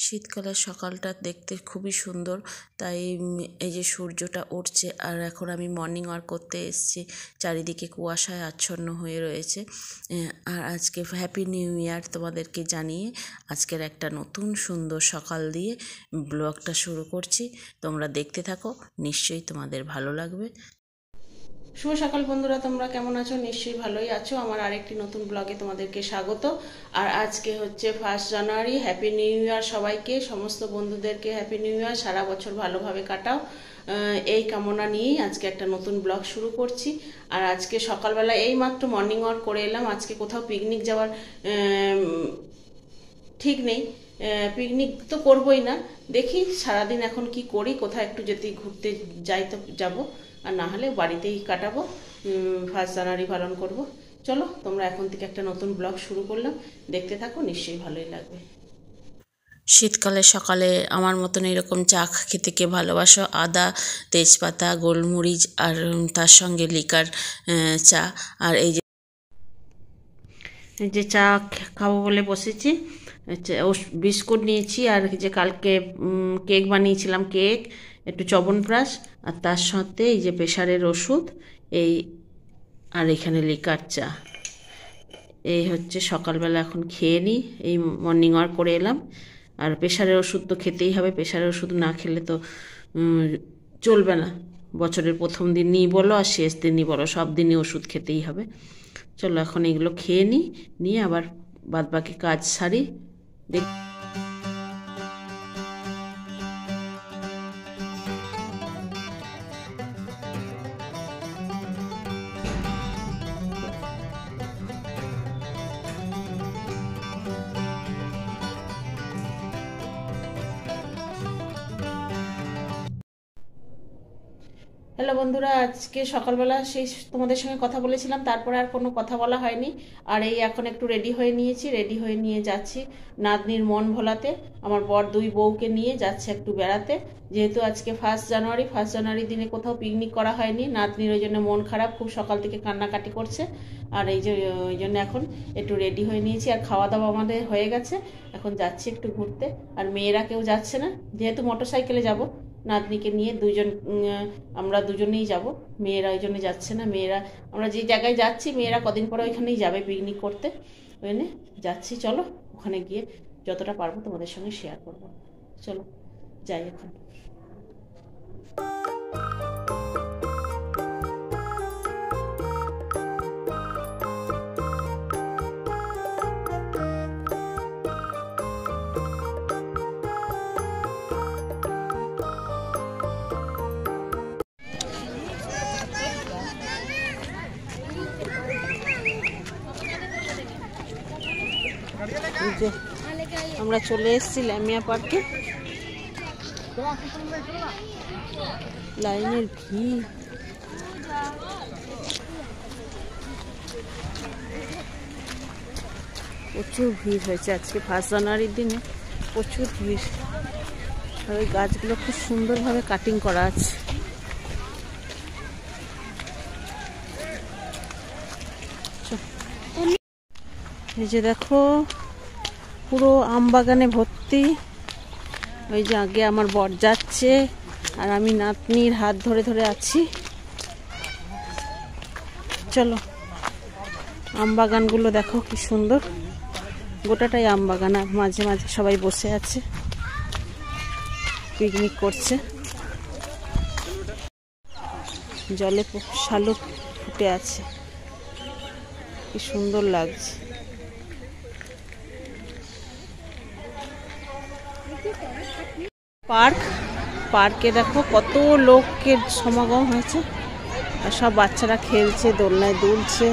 শীতকালের সকালটা দেখতে খুবই সুন্দর, তাই এই যে সূর্যটা উঠছে আর এখন আমি মর্নিং ওয়াক করতে এসেছি। চারিদিকে কুয়াশায় আচ্ছন্ন হয়ে রয়েছে। আর আজকে হ্যাপি নিউ ইয়ার তোমাদেরকে জানিয়ে আজকের একটা নতুন সুন্দর সকাল দিয়ে ব্লগটা শুরু করছি। তোমরা দেখতে থাকো, নিশ্চয়ই তোমাদের ভালো লাগবে। শুভ সকাল বন্ধুরা, তোমরা কেমন আছো? নিশ্চয়ই ভালোই আছো। আমার আরেকটি নতুন ব্লগে তোমাদেরকে স্বাগত। আর আজকে হচ্ছে 1 জানুয়ারি। হ্যাপি নিউ ইয়ার সবাইকে, সমস্ত বন্ধুদেরকে হ্যাপি নিউ ইয়ার। সারা বছর ভালোভাবে কাটাও, এই কামনা নিয়েই আজকে একটা নতুন ব্লগ শুরু করছি। আর আজকে সকালবেলা এই মাত্র মর্নিং ওয়াক করে এলাম। আজকে কোথাও পিকনিক যাওয়ার ঠিক নেই, পিকনিক তো করবই না। দেখি সারাদিন এখন কি করি, কোথাও একটু যদি ঘুরতে যাই তো যাবো, আর না হলে বাড়িতেই কাটাবো। 1 জানুয়ারি পালন করব। চলো, তোমরা এখন থেকে একটা নতুন ব্লগ শুরু করলাম, দেখতে থাকো, নিশ্চয়ই ভালোই লাগবে। শীতকালে সকালে আমার মতন এরকম চা খেতে কে ভালোবাসো? আদা, তেজপাতা, গোলমরিচ আর তার সঙ্গে লিকার চা। আর এই যে চা খাবো বলে বসেছি, বিস্কুট নিয়েছি, আর যে কালকে কেক বানিয়েছিলাম, কেক, একটু চ্যবনপ্রাশ, আর তার সাথে এই যে প্রেশারের ওষুধ, এই আর এখানে লিকার চা। এই হচ্ছে সকালবেলা এখন খেয়ে নিই। এই মর্নিং ওয়াক করে এলাম। আর প্রেশারের ওষুধ তো খেতেই হবে, প্রেশারের ওষুধ না খেলে তো চলবে না। বছরের প্রথম দিনই বলো আর শেষ দিনই বলো, সব দিনই ওষুধ খেতেই হবে। চলো এখন এগুলো খেয়ে নিই, নিয়ে আবার বাদবাকি কাজ সারি। হ্যালো বন্ধুরা, আজকে সকালবেলা সেই তোমাদের সঙ্গে কথা বলেছিলাম, তারপরে আর কোনো কথা বলা হয়নি। আর এই এখন একটু রেডি হয়ে নিয়েছি, রেডি হয়ে নিয়ে যাচ্ছি নাতনির মন ভোলাতে। আমার বর 2 বউকে নিয়ে যাচ্ছে একটু বেড়াতে। যেহেতু আজকে 1 জানুয়ারি, 1 জানুয়ারি দিনে কোথাও পিকনিক করা হয়নি, নাতনির ওই জন্য মন খারাপ, খুব সকাল থেকে কান্নাকাটি করছে। আর ওই জন্য এখন একটু রেডি হয়ে নিয়েছি। আর খাওয়া দাওয়া আমাদের হয়ে গেছে, এখন যাচ্ছি একটু ঘুরতে। আর মেয়েরা কেউ যাচ্ছে না, যেহেতু মোটরসাইকেলে যাব, নাতনিকে নিয়ে আমরা দুজনেই যাব। মেয়েরা ওই জন্য যাচ্ছে না। মেয়েরা, আমরা যে জায়গায় যাচ্ছি, মেয়েরা কদিন পরে ওইখানেই যাবে পিকনিক করতে, ওই জন্য যাচ্ছি। চলো, ওখানে গিয়ে যতটা পারবো তোমাদের সঙ্গে শেয়ার করবো। চলো যাই এখন। আমরা চলে এসেছি ল্যামিয়া পার্কে। লাইনের ভিড়, প্রচুর ভিড় হয়েছে আজকে 1 জানুয়ারির দিনে, প্রচুর ভিড়। আর ওই গাছগুলো খুব সুন্দরভাবে কাটিং করা আছে। এই যে দেখো, পুরো আম বাগানে ভর্তি। ওই যে আগে আমার বর যাচ্ছে, আর আমি নাতনির হাত ধরে ধরে আছি। চলো, আম বাগানগুলো দেখো কি সুন্দর, গোটাটাই আম বাগান। আর মাঝে মাঝে সবাই বসে আছে, পিকনিক করছে। জলে শালুক ফুটে আছে, কি সুন্দর লাগছে। পার্কে দেখো কত লোকের সমাগম হয়েছে, আর সব বাচ্চারা খেলছে, দোলনায় দুলছে।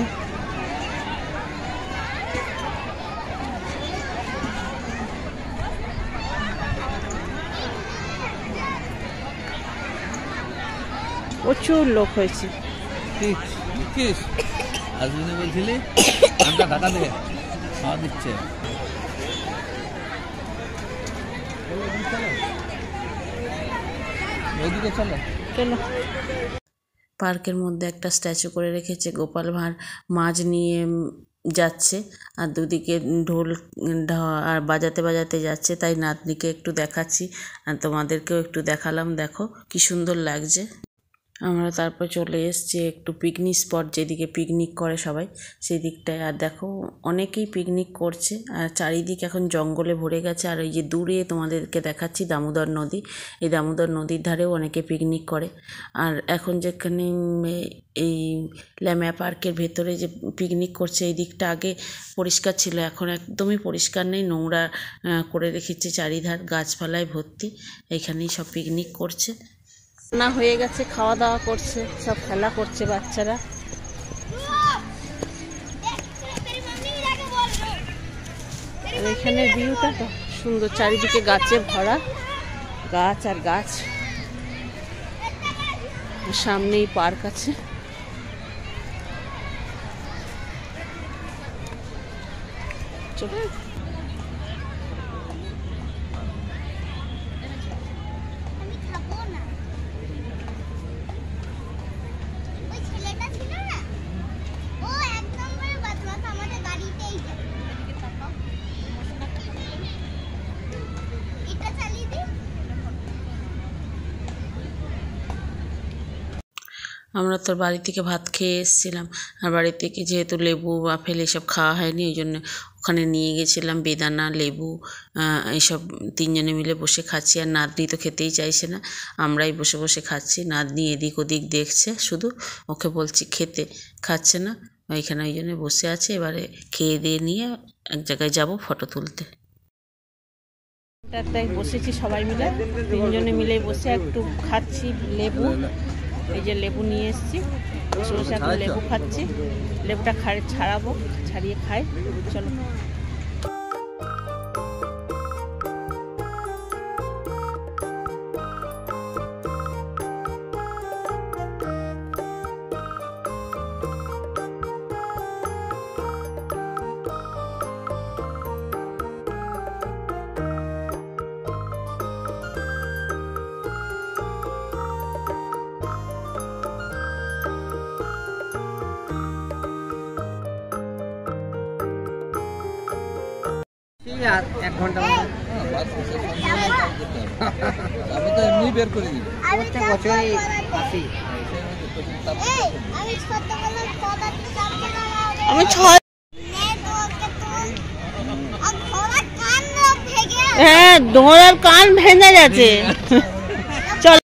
প্রচুর লোক হয়েছে। আসবি না বলছিলি, ঠান্ডা ঢাকা দিয়ে খাওয়া দিচ্ছে। ওইদিকে চলো চলো। পার্কের মধ্যে একটা স্ট্যাচু করে রেখেছে, গোপাল ভাঁড় মাছ নিয়ে যাচ্ছে আর দুদিকে ঢোল আর বাজাতে বাজাতে যাচ্ছে, তাই নাতনিকে একটু দেখাচ্ছি আর তোমাদেরকেও একটু দেখালাম। দেখো কি সুন্দর লাগছে। আমরা তারপর চলে এসেছি একটু পিকনিক স্পট, যেদিকে পিকনিক করে সবাই সেই দিকটায়। আর দেখো অনেকেই পিকনিক করছে আর চারিদিক এখন জঙ্গলে ভরে গেছে। আর এই যে দূরে তোমাদেরকে দেখাচ্ছি দামোদর নদী, এই দামোদর নদীর ধারেও অনেকে পিকনিক করে। আর এখন যেখানে এই ল্যাম্যা পার্কের ভেতরে যে পিকনিক করছে এই দিকটা আগে পরিষ্কার ছিল, এখন একদমই পরিষ্কার নেই, নোংরা করে রেখেছে চারিধার, গাছপালায় ভর্তি। এইখানেই সব পিকনিক করছে। না হয়ে গেছে, খাওয়া দাওয়া করছে, সব খেলা করছে বাচ্চারা। আর এখানে ভিউটা তো সুন্দর, চারিদিকে গাছে ভরা, গাছ আর গাছ, সামনেই পার্ক আছে। চলো। আমরা তোর বাড়ি থেকে ভাত খেয়ে এসেছিলাম, আর বাড়ি থেকে যেহেতু লেবু আপেল এসব খাওয়া হয়নি, ওই জন্য ওখানে নিয়ে গেছিলাম বেদানা, লেবু, এইসব তিনজনে মিলে বসে খাচ্ছি। আর নাতনি তো খেতেই চাইছে না, আমরাই বসে বসে খাচ্ছি। নাতনি এদিক ওদিক দেখছে শুধু, ওকে বলছি খেতে, খাচ্ছে না। ওইখানে ওই জন্য বসে আছে। এবারে খেয়ে দিয়ে নিয়ে এক জায়গায় যাব ফটো তুলতে। একটাই বসেছি সবাই মিলে, তিনজনে মিলে বসে একটু খাচ্ছি লেবু। এই যে লেবু নিয়ে এসেছি, বসে বসে এখন লেবু খাচ্ছি। লেবুটা ছাড়াবো, ছাড়িয়ে খাই। চলো। আর 1 ঘন্টা আমি তো এমনি বের করে দিই, প্রত্যেক বছরই আসি। আমি হ্যাঁ, ঘোড়ার কান ভেঙে গেছে। চল।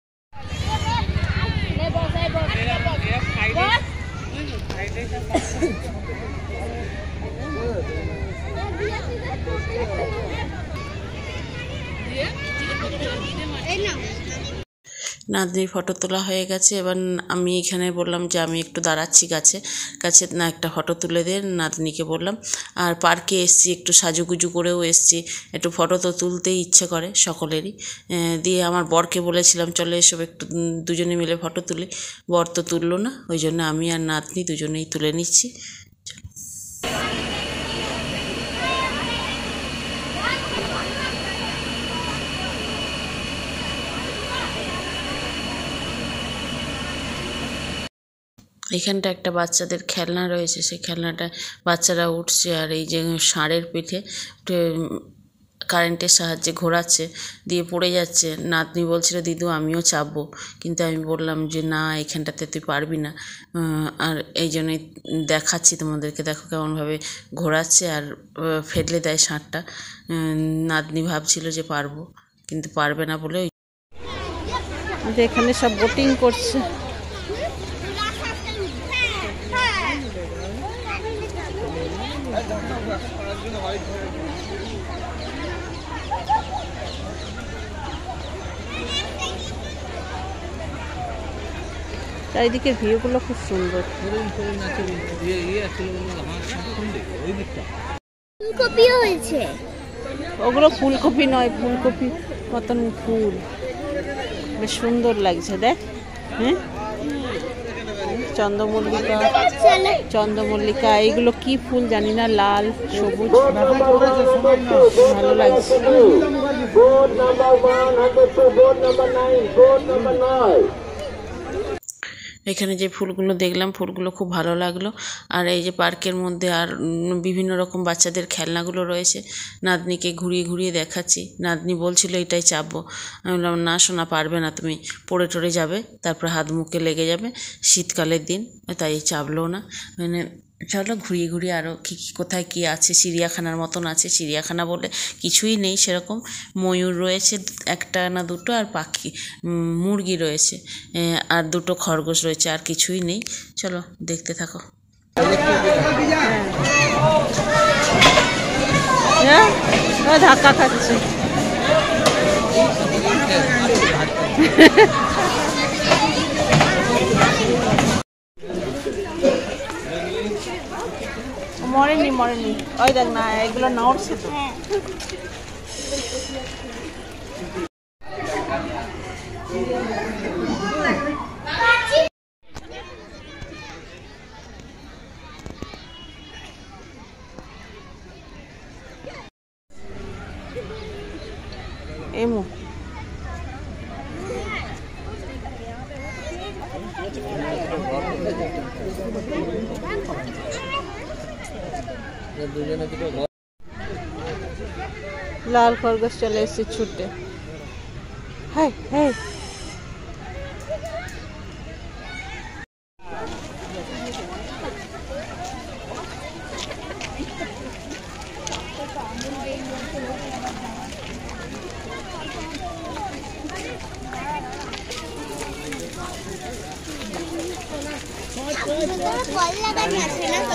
নাতনির ফটো তোলা হয়ে গেছে। এবার আমি এখানে বললাম যে আমি একটু দাঁড়াচ্ছি গাছে কাছে, না একটা ফটো তুলে দে, নাতনিকে বললাম। আর পার্কে এসছি, একটু সাজুগুজু করেও এসছি, একটু ফটো তো তুলতেই ইচ্ছে করে সকলেরই। দিয়ে আমার বরকে বলেছিলাম চলে এসব একটু দুজনে মিলে ফটো তুলি, বর তো তুললো না, ওই জন্য আমি আর নাতনি দুজনেই তুলে নিচ্ছি। এখানটা একটা বাচ্চাদের খেলনা রয়েছে, সেই খেলনাটা বাচ্চারা উঠছে। আর এই যে ষাঁড়ের পিঠে কারেন্টের সাহায্যে ঘোরাচ্ছে, দিয়ে পড়ে যাচ্ছে। নাতনি বলছিল দিদু আমিও চাপবো, কিন্তু আমি বললাম যে না, এখানটাতে তুই পারবি না। আর এই জন্যই দেখাচ্ছি তোমাদেরকে, দেখো কেমনভাবে ঘোরাচ্ছে আর ফেলে দেয় ষাঁড়টা। নাতনি ভাবছিল যে পারবো, কিন্তু পারবে না বলে। এখানে সব বোটিং করছে। চারিদিকের ভিউগুলো খুব সুন্দর। ফুলকপিও হয়েছে, ওগুলো ফুলকপি নয়, ফুলকপি মতন ফুল, বেশ সুন্দর লাগছে দেখ। হ্যাঁ, চন্দ্রমল্লিকা, চন্দ্রমল্লিকা এইগুলো কি ফুল জানি না, লাল সবুজ, ভালো লাগছে। এখানে যে ফুলগুলো দেখলাম ফুলগুলো খুব ভালো লাগলো। আর এই যে পার্কের মধ্যে আর বিভিন্ন রকম বাচ্চাদের খেলনাগুলো রয়েছে, নাতনিকে ঘুরিয়ে ঘুরিয়ে দেখাচ্ছি। নাতনি বলছিল এটাই চাপবো, আমি বললাম না সোনা পারবে না, তুমি পড়ে টরে যাবে, তারপর হাত মুখে লেগে যাবে, শীতকালের দিন, তাই চাপলো না। মানে চলো ঘুরিয়ে ঘুরিয়ে আরও কী কী কোথায় কী আছে, চিড়িয়াখানার মতন আছে, চিড়িয়াখানা বলে কিছুই নেই সেরকম, ময়ূর রয়েছে একটা না দুটো, আর পাখি মুরগি রয়েছে, আর দুটো খরগোশ রয়েছে, আর কিছুই নেই। চলো দেখতে থাকো। হ্যাঁ ধাক্কা খাচ্ছে। মরেনি মরেনি, ওই দেখ না এগুলো নড়ছে তো। এমু লাল খরগোশ চলে এসেছে ছুটে। হাই হাই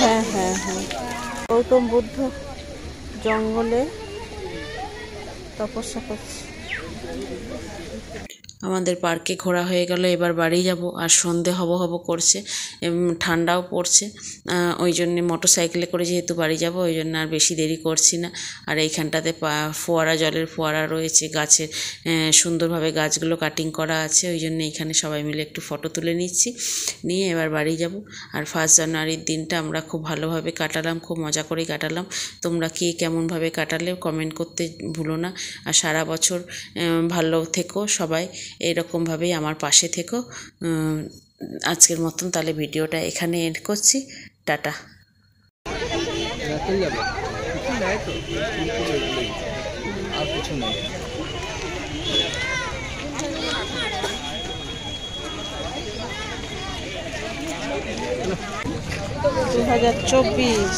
হ্যাঁ হ্যাঁ হ্যাঁ, গৌতম বুদ্ধ জঙ্গলে তপস্যা করছে। আমাদের পার্কে ঘোরা হয়ে গেল, এবার বাড়ি যাব। আর সন্ধে হব হব করছে, ঠান্ডাও পড়ছে, ওই জন্যে মোটর সাইকেলে করে যেহেতু বাড়ি যাব ওই জন্য আর বেশি দেরি করছি না। আর এইখানটাতে ফোয়ারা, জলের ফোয়ারা রয়েছে, গাছের সুন্দরভাবে গাছগুলো কাটিং করা আছে, ওই জন্য এইখানে সবাই মিলে একটু ফটো তুলে নিচ্ছি, নিয়ে এবার বাড়ি যাব। আর 1 জানুয়ারির দিনটা আমরা খুব ভালোভাবে কাটালাম, খুব মজা করেই কাটালাম। তোমরা কে কেমনভাবে কাটালে কমেন্ট করতে ভুলো না। আর সারা বছর ভালো থেকো সবাই, এরকমভাবেই আমার পাশে থেকো। আজকের মতন তাহলে ভিডিওটা এখানে এন্ড করছি, টাটা। 2024